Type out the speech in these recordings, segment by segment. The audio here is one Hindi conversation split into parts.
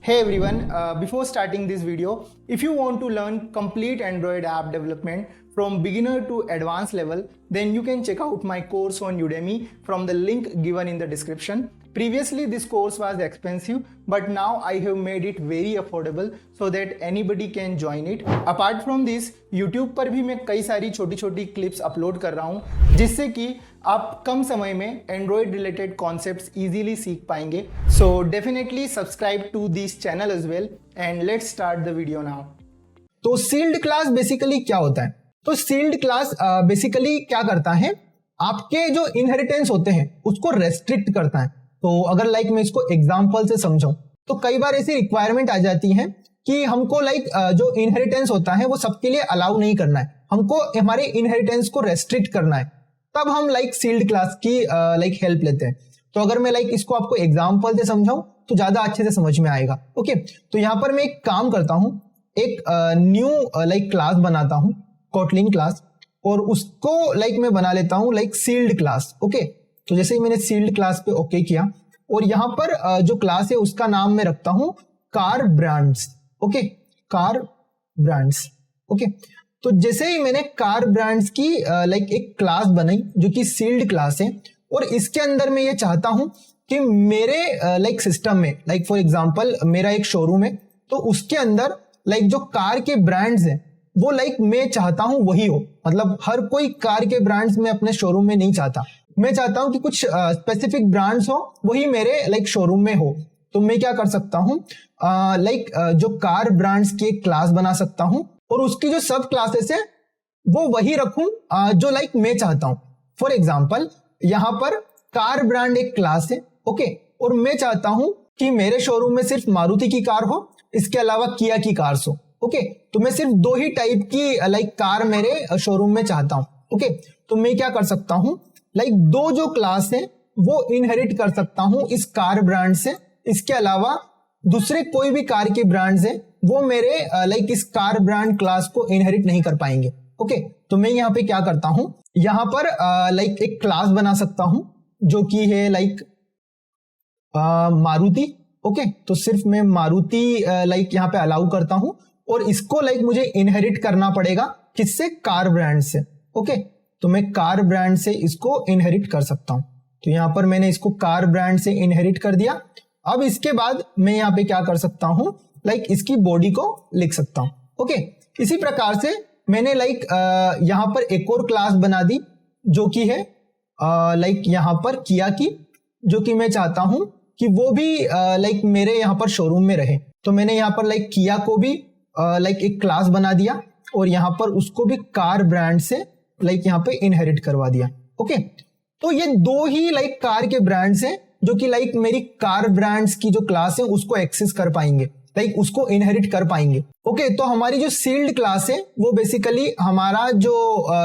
Hey everyone, before starting this video, if you want to learn complete Android app development from beginner to advanced level, then you can check out my course on Udemy from the link given in the description. Previously this course was expensive, but now I have made it very affordable so that anybody can join it. Apart from this, YouTube पर भी मैं कई सारी छोटी छोटी क्लिप्स अपलोड कर रहा हूँ जिससे कि आप कम समय में एंड्रॉयड रिलेटेड कॉन्सेप्ट्स इजीली सीख पाएंगे. So definitely subscribe to this channel as well and let's start the video now. तो सील्ड क्लास बेसिकली क्या होता है? तो सील्ड क्लास बेसिकली क्या करता है, आपके जो इनहेरिटेंस होते हैं उसको रेस्ट्रिक्ट करता है. तो अगर मैं इसको एग्जांपल से समझाऊं तो कई बार ऐसी रिक्वायरमेंट आ जाती है कि हमको जो इनहेरिटेंस होता है वो सबके लिए अलाउ नहीं करना है, हमको हमारे इनहेरिटेंस को रेस्ट्रिक्ट करना है. तब हम सील्ड क्लास की हेल्प लेते हैं. तो अगर मैं इसको आपको एग्जांपल से समझाऊं तो ज्यादा अच्छे से समझ में आएगा. ओके, तो यहां पर मैं एक काम करता हूं, एक न्यू क्लास बनाता हूं, कोटलिन क्लास, और उसको मैं बना लेता हूं सील्ड क्लास. ओके, तो जैसे ही मैंने सील्ड क्लास पे ओके किया और यहां पर जो क्लास है उसका नाम मैं रखता हूं car brands. Okay, car brands. Okay, तो जैसे ही मैंने कार ब्रांड्स की एक क्लास बनाई जो कि सील्ड क्लास है, और इसके अंदर मैं ये चाहता हूं कि मेरे सिस्टम में फॉर एग्जांपल मेरा एक शोरूम है, तो उसके अंदर जो कार के ब्रांड्स हैं वो मैं चाहता हूं वही हो. मतलब हर कोई कार के ब्रांड्स में अपने शोरूम में नहीं चाहता, मैं चाहता हूं कि कुछ स्पेसिफिक ब्रांड्स हो वही मेरे शोरूम में हो. तो मैं क्या कर सकता हूं, जो कार ब्रांड्स की एक क्लास बना सकता हूं और उसकी जो सब क्लासेस है वो वही रखूं जो मैं चाहता हूं. फॉर एग्जांपल यहां पर कार ब्रांड एक क्लास है. ओके, और मैं चाहता हूं कि मेरे शोरूम में सिर्फ मारुति की कार हो, इसके अलावा किया की कार्स हो. ओके, तो मैं सिर्फ दो ही टाइप की कार मेरे शोरूम में चाहता हूं. ओके, तो मैं क्या कर सकता हूं, दो जो क्लास है वो इनहेरिट कर सकता हूं इस कार ब्रांड से. इसके अलावा दूसरे कोई भी कार के ब्रांड्स है वो मेरे इस कार ब्रांड क्लास को इनहेरिट नहीं कर पाएंगे. ओके, तो मैं यहाँ पे क्या करता हूं, यहाँ पर एक क्लास बना सकता हूं जो कि है मारुति. ओके, तो सिर्फ मैं मारुति यहाँ पे अलाउ करता हूं और इसको मुझे इनहेरिट करना पड़ेगा किससे, कार ब्रांड से. ओके, तो मैं कार ब्रांड से इसको इनहेरिट कर सकता हूं. तो यहां पर मैंने इसको कार ब्रांड से इनहेरिट कर दिया. अब इसके बाद मैं यहां पे क्या कर सकता हूं, इसकी बॉडी को लिख सकता हूं. ओके, इसी प्रकार से मैंने यहां पर एक और क्लास बना दी जो कि है यहां पर किया की, जो कि मैं चाहता हूं कि वो भी मेरे यहां पर शोरूम में रहे. तो मैंने यहां पर किया को भी एक क्लास बना दिया और यहां पर उसको भी कार ब्रांड से यहाँ पे इनहेरिट करवा दिया. ओके, तो ये दो ही कार के ब्रांड्स हैं जो कि मेरी कार ब्रांड्स की जो क्लास है उसको एक्सेस कर पाएंगे, उसको इनहेरिट कर पाएंगे. ओके, तो हमारी जो सील्ड क्लास है वो बेसिकली हमारा जो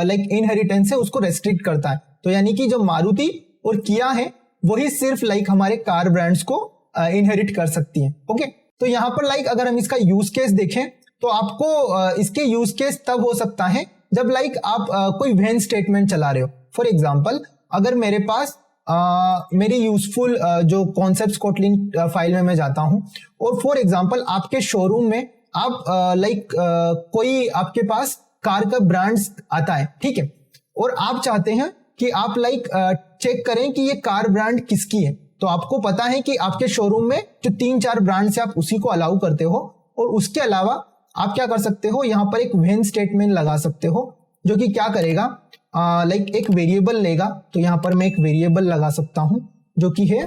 इनहेरिटेंस है उसको रेस्ट्रिक्ट करता है. तो यानी कि जो मारुति और किया है वही सिर्फ हमारे कार ब्रांड्स को इनहेरिट कर सकती है. ओके, तो यहाँ पर अगर हम इसका यूज केस देखें तो आपको इसके यूज केस तब हो सकता है जब आप कोई व्हेन स्टेटमेंट चला रहे हो. फॉर एग्जांपल अगर मेरे पास मेरी यूजफुल जो कॉन्सेप्ट्स कोटलिन फाइल में मैं जाता हूं और फॉर एग्जांपल आपके शोरूम में आप कोई आपके पास कार का ब्रांड्स आता है, ठीक है, और आप चाहते हैं कि आप चेक करें कि ये कार ब्रांड किसकी है. तो आपको पता है कि आपके शोरूम में जो 3-4 ब्रांड्स है आप उसी को अलाउ करते हो, और उसके अलावा आप क्या कर सकते हो, यहां पर एक व्हेन स्टेटमेंट लगा सकते हो जो कि क्या करेगा, एक वेरिएबल लेगा. तो यहां पर मैं एक वेरिएबल लगा सकता हूं जो कि है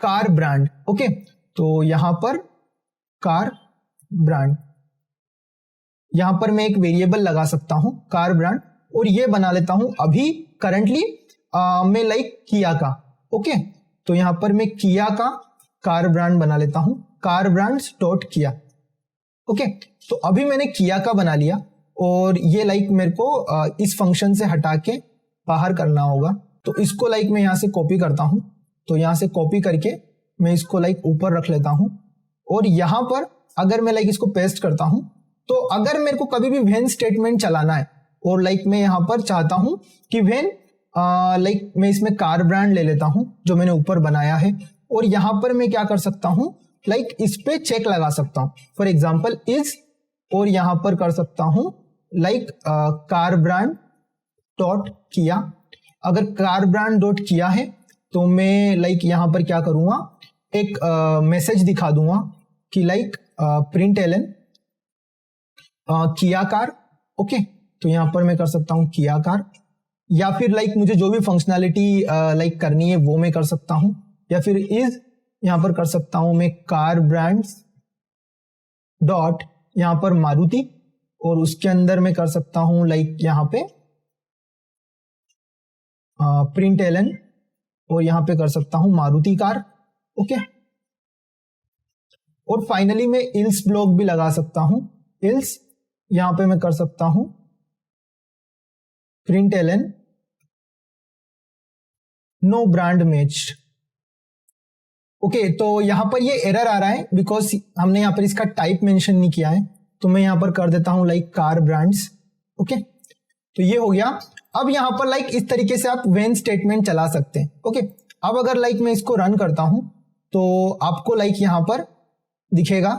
कार ब्रांड. ओके, तो यहां पर कार ब्रांड, यहां पर मैं एक वेरिएबल लगा सकता हूं कार ब्रांड, और ये बना लेता हूं अभी करंटली मैं किया का. ओके, तो यहां पर मैं किया का कार ब्रांड बना लेता हूं, कार ब्रांड्स डॉट किया. ओके, तो अभी मैंने किया का बना लिया और ये मेरे को इस फंक्शन से हटा के बाहर करना होगा. तो इसको मैं यहां से कॉपी करता हूं. तो यहां से कॉपी करके मैं इसको ऊपर रख लेता हूं, और यहां पर अगर मैं इसको पेस्ट करता हूं तो अगर मेरे को कभी भी व्हेन स्टेटमेंट चलाना है और मैं यहां पर चाहता हूं कि व्हेन मैं इसमें कार ब्रांड ले लेता हूं जो मैंने ऊपर बनाया है, और यहां पर मैं क्या कर सकता हूं, लाइक इस पे चेक लगा सकता हूं। फॉर एग्जाम्पल इज, और यहां पर कर सकता हूं लाइक कार ब्रांड डॉट किया। अगर कार ब्रांड डॉट किया है तो मैं लाइक यहां पर क्या करूंगा, एक मैसेज दिखा दूंगा कि लाइक प्रिंट एलन किया कार। ओके, तो यहां पर मैं कर सकता हूं किया कार, या फिर लाइक मुझे जो भी फंक्शनैलिटी लाइक करनी है वो मैं कर सकता हूं, या फिर इज यहां पर कर सकता हूं मैं कार ब्रांड्स डॉट यहां पर मारुति, और उसके अंदर मैं कर सकता हूं लाइक यहां पे प्रिंट एलन, और यहां पे कर सकता हूं मारुति कार। ओके, और फाइनली मैं इल्स ब्लॉक भी लगा सकता हूं। इल्स यहां पे मैं कर सकता हूं प्रिंट एलन नो ब्रांड मैच्ड। ओके, तो यहां पर ये एरर आ रहा है बिकॉज हमने यहां पर इसका टाइप मेंशन नहीं किया है, तो मैं यहां पर कर देता हूं लाइक कार ब्रांड्स। ओके, तो ये हो गया। अब यहां पर लाइक इस तरीके से आप व्हेन स्टेटमेंट चला सकते हैं। ओके, अब अगर लाइक मैं इसको रन करता हूं तो आपको लाइक यहां पर दिखेगा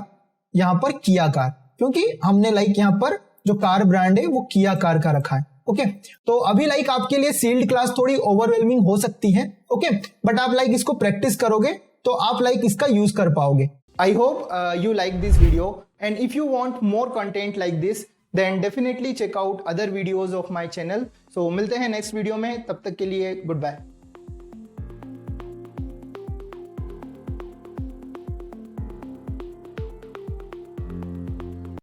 यहां पर किया कार, क्योंकि हमने लाइक यहां पर जो कार ब्रांड है वो किया कार का रखा है। ओके, तो अभी लाइक आपके लिए सील्ड क्लास थोड़ी ओवरवेलमिंग हो सकती है। ओके, बट आप लाइक इसको प्रैक्टिस करोगे तो आप लाइक इसका यूज कर पाओगे। I hope you like this video, and if you want more content like this then definitely check out other videos of my channel. So मिलते हैं नेक्स्ट वीडियो में, तब तक के लिए गुड बाय।